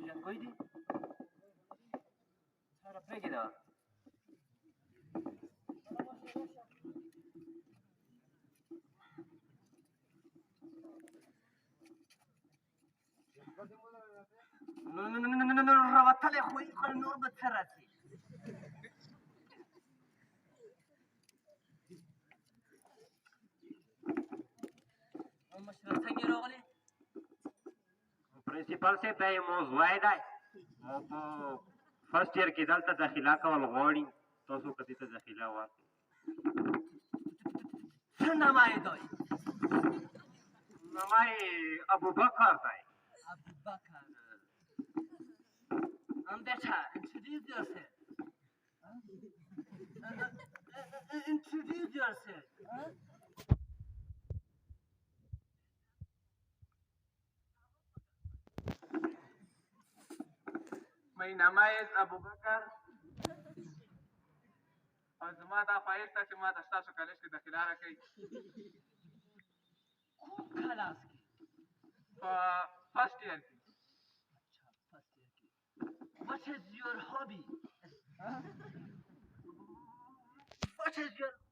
جنګوي دي سره پرېږده راوتلی خو نور به څه راسي مشره څنګه راغلې پرنسپل صاحب دا یې موضوعی دی او په فرسټ ایئر کې دلته داخله کول غواړي تاسو که دې ته داخله ورکړئ څه نامه یې دی نامه یې ابوبکر دی Abubakar. Better, introduce yourself. Introduce yourself. My name is Abubakar. او زما دا خواهش ده چې ما د ستاسو کالج کې داخله راکړئ کوم کلاس کې په فرسټ ایئر کې What is your hobby? What is your hobby?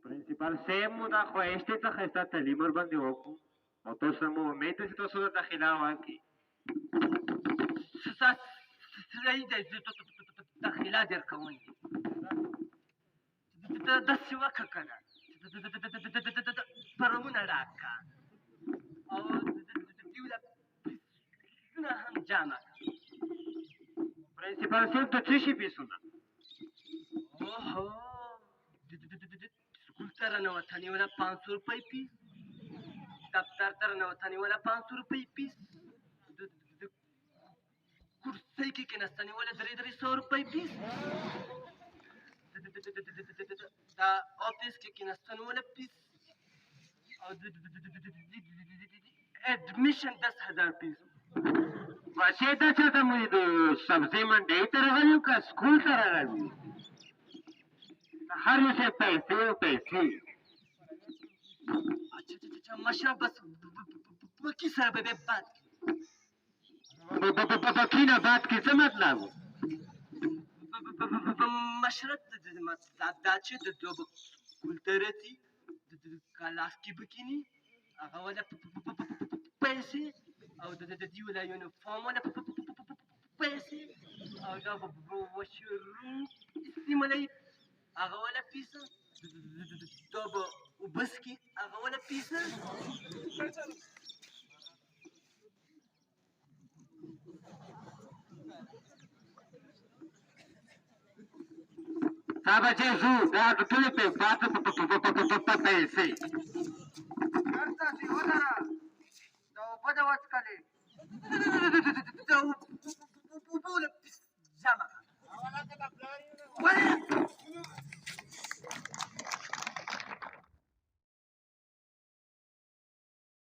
پرنسپل صاحب مو دا خواهش دی څه ښایسته تعلیم ورباندې وکړو او تاسو مو امید ده چې تاسو ته داخله ورکړي صحیح دی زه داخله درکوم داسې وکړه که نه پرمونه راکړه او دوی له پیسونه هم جمع کړه پرنسپل صاحب ته څه شي پیسونه اوهو स्कूल तर नवथानी वाला 500 रुपये पीस दफ्तर तर नवथानी वाला 500 रुपये पीस कुर्सी की नस्तानी वाला 300 रुपये पीस दा ऑफिस की नस्तानी वाला पीस एडमिशन 10,000 पीस بچې ته چېرته موږ د سبزۍ منډۍ ته راغلي یو که سکول ته راغلي یو هر یو شی پیسې او پیسې अच्छा मशरफ बस वकी सर बे बात بکی نه بات کې څه مطلب و مشرف دا چې د دوه کلترتي د کلاس کې بکینی هغه ولا پیسې او د دې ولا یونیفورم ولا پیسې او دا وشروم استعمالي هغه ولا پیسه دا به وبس کې هغه ولا پیسه دا بچې ځو دا د ټولې پیسې هر تاسې ودره دا اوبه د وڅکلې دا اوبه